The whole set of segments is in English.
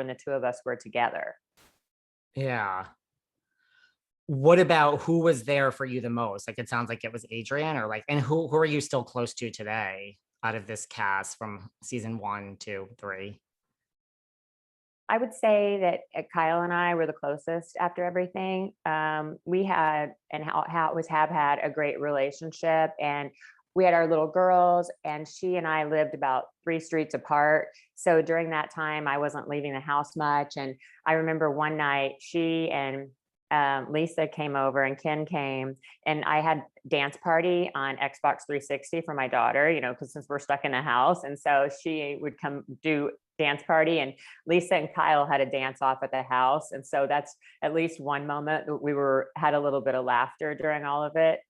when the two of us were together. Yeah. What about who was there for you the most? Like, it sounds like it was Adrian, or like, and who are you still close to today out of this cast from season 1, 2, 3? I would say that Kyle and I were the closest after everything. We had and always have had a great relationship, and we had our little girls, and she and I lived about 3 streets apart. So during that time, I wasn't leaving the house much. And I remember one night she and Lisa came over and Ken came, and I had dance party on Xbox 360 for my daughter, you know, because since we're stuck in the house. And so she would come do dance party, and Lisa and Kyle had a dance off at the house. And so that's at least one moment that we had a little bit of laughter during all of it.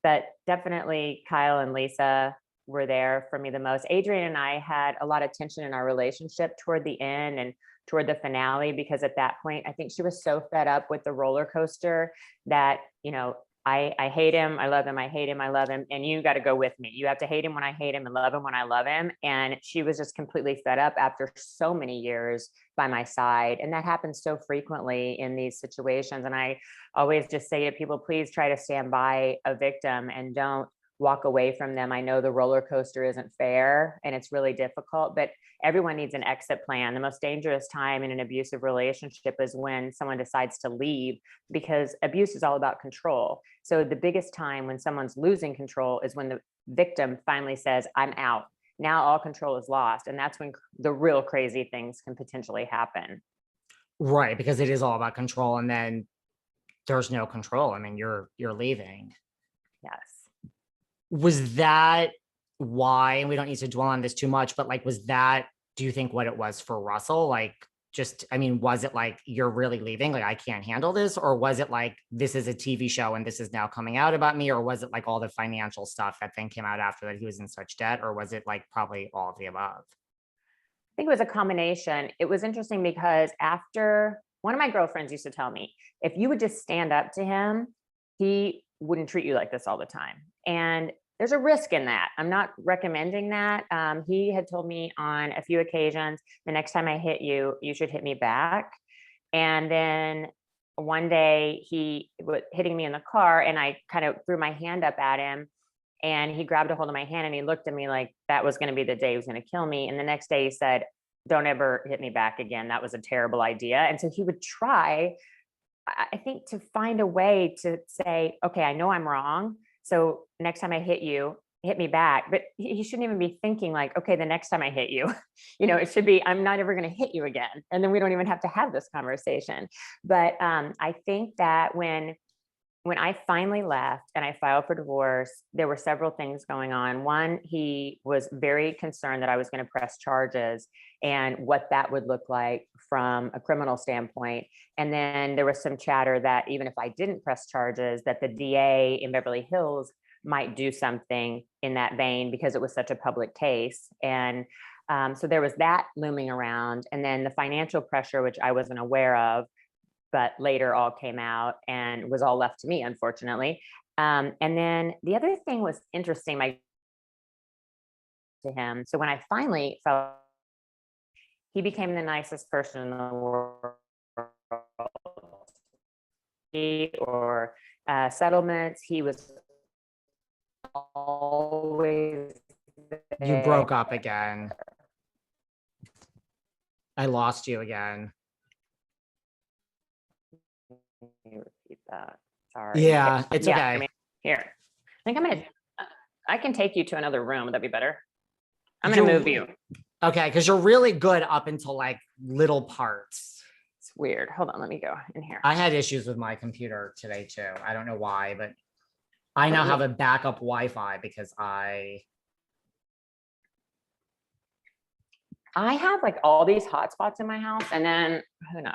But definitely Kyle and Lisa were there for me the most. Adrian and I had a lot of tension in our relationship toward the end and toward the finale, because at that point, I think she was so fed up with the roller coaster that, you know, I hate him, I love him, I hate him, I love him, and you got to go with me. You have to hate him when I hate him and love him when I love him. And she was just completely fed up after so many years by my side. And that happens so frequently in these situations. And I always just say to people, please try to stand by a victim and don't walk away from them. I know the roller coaster isn't fair and it's really difficult, but everyone needs an exit plan. The most dangerous time in an abusive relationship is when someone decides to leave, because abuse is all about control. So the biggest time when someone's losing control is when the victim finally says, I'm out. Now all control is lost. And that's when the real crazy things can potentially happen. Right, because it is all about control, and then there's no control. I mean, you're leaving. Yes. Was that why, and we don't need to dwell on this too much, but like, was that, do you think, what it was for Russell? Like, just, I mean, was it like, you're really leaving? Like, I can't handle this? Or was it like, this is a TV show and this is now coming out about me? Or was it like all the financial stuff that then came out after that he was in such debt? Or was it like probably all of the above? I think it was a combination. It was interesting because after, one of my girlfriends used to tell me, if you would just stand up to him, he wouldn't treat you like this all the time. And there's a risk in that. I'm not recommending that. He had told me on a few occasions, the next time I hit you, you should hit me back. And then one day he was hitting me in the car, and I kind of threw my hand up at him, and he grabbed a hold of my hand and he looked at me like that was going to be the day he was going to kill me. And the next day he said, don't ever hit me back again. That was a terrible idea. And so he would try, I think, to find a way to say, okay, I know I'm wrong. So next time I hit you, hit me back. But he shouldn't even be thinking like, okay, the next time I hit you, you know, it should be, I'm not ever going to hit you again. And then we don't even have to have this conversation. But I think that when I finally left and I filed for divorce, there were several things going on. One, he was very concerned that I was going to press charges and what that would look like from a criminal standpoint. And then there was some chatter that even if I didn't press charges, that the DA in Beverly Hills might do something in that vein because it was such a public case. And so there was that looming around. And then the financial pressure, which I wasn't aware of, but later all came out and was all left to me, unfortunately. And then the other thing was interesting to him. So when I finally felt, he became the nicest person in the world. Or settlements, he was always there. You broke up again. I lost you again. Let me repeat that. Sorry. Yeah, it's okay. I mean, here, I think I can take you to another room. Would that be better? I'm going to move you. Okay, because you're really good up until like little parts. It's weird. Hold on, let me go in here. I had issues with my computer today too. I don't know why, but I now have a backup Wi-Fi because I have like all these hotspots in my house, and then who knows?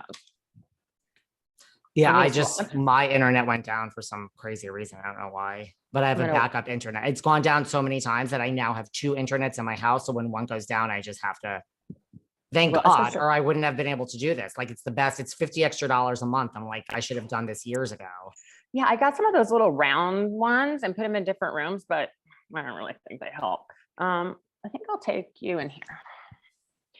Yeah, my internet went down for some crazy reason. I don't know why, but I have a backup internet. It's gone down so many times that I now have 2 internets in my house. So when one goes down, I just have to, thank God, or I wouldn't have been able to do this. Like, it's the best. It's $50 extra a month. I'm like, I should have done this years ago. Yeah, I got some of those little round ones and put them in different rooms, but I don't really think they help. I think I'll take you in here.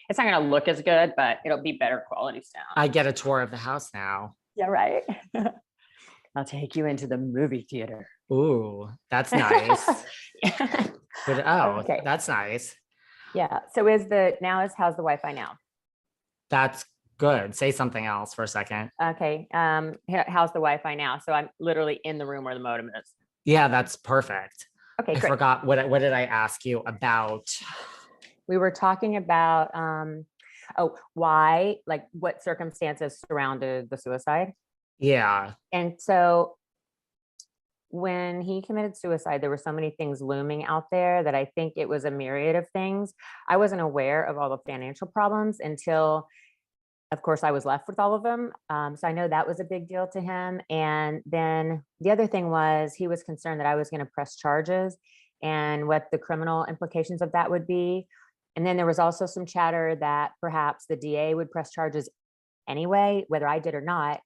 It's not going to look as good, but it'll be better quality sound. I get a tour of the house now. Yeah, right. I'll take you into the movie theater. Ooh, that's nice. Yeah. But oh, Okay. that's nice. Yeah. So how's the Wi-Fi now? That's good. Say something else for a second. Okay. How's the Wi-Fi now? So I'm literally in the room where the modem is. Yeah, that's perfect. Okay, I great. forgot what did I ask you about? We were talking about why, like what circumstances surrounded the suicide. Yeah. And so when he committed suicide, there were so many things looming out there that I think it was a myriad of things. I wasn't aware of all the financial problems until, of course, I was left with all of them. So I know that was a big deal to him. And then the other thing was he was concerned that I was going to press charges and what the criminal implications of that would be. And then there was also some chatter that perhaps the DA would press charges anyway, whether I did or not,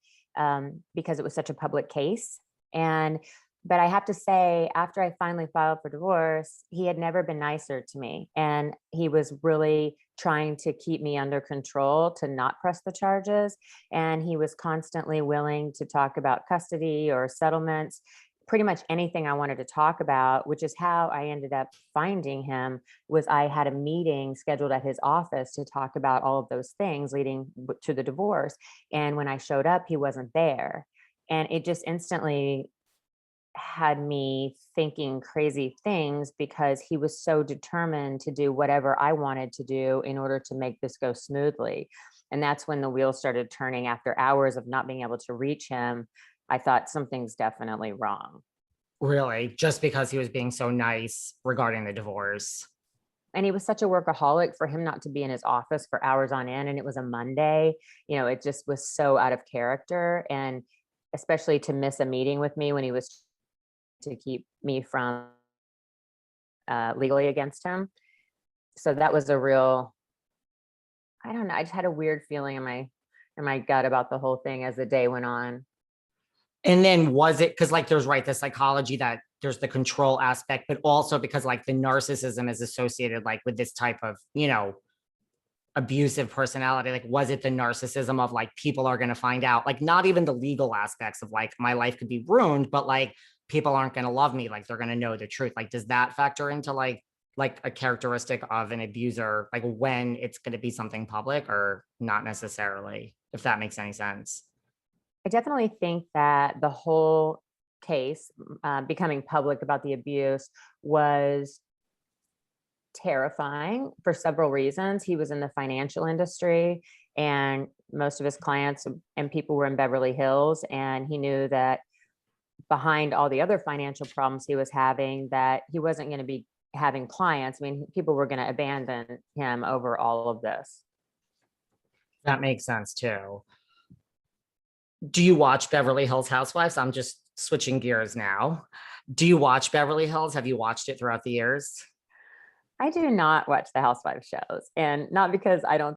because it was such a public case. But I have to say, after I finally filed for divorce, he had never been nicer to me. And he was really trying to keep me under control to not press the charges. And he was constantly willing to talk about custody or settlements, pretty much anything I wanted to talk about, which is how I ended up finding him. Was I had a meeting scheduled at his office to talk about all of those things leading to the divorce. And when I showed up, he wasn't there. And it just instantly had me thinking crazy things because he was so determined to do whatever I wanted to do in order to make this go smoothly. And that's when the wheels started turning after hours of not being able to reach him. I thought something's definitely wrong. Really? Just because he was being so nice regarding the divorce. And he was such a workaholic, for him not to be in his office for hours on end. And it was a Monday, it just was so out of character. And especially to miss a meeting with me when he was to keep me from legally against him. So that was a real, I don't know, I just had a weird feeling in my gut about the whole thing as the day went on. And then was it because like there's the psychology that there's the control aspect, but also because like the narcissism is associated like with this type of, abusive personality. Like, was it the narcissism of like people are going to find out, like not even the legal aspects of like my life could be ruined, but like people aren't going to love me, like they're going to know the truth. Like, does that factor into like a characteristic of an abuser, like when it's going to be something public or not necessarily, if that makes any sense? I definitely think that the whole case becoming public about the abuse was terrifying for several reasons. He was in the financial industry and most of his clients and people were in Beverly Hills. And he knew that behind all the other financial problems he was having, that he wasn't going to be having clients. I mean, people were going to abandon him over all of this. That makes sense too. Do you watch Beverly Hills Housewives? I'm just switching gears now. Do you watch Beverly Hills? Have you watched it throughout the years? I do not watch the Housewives shows, and not because I don't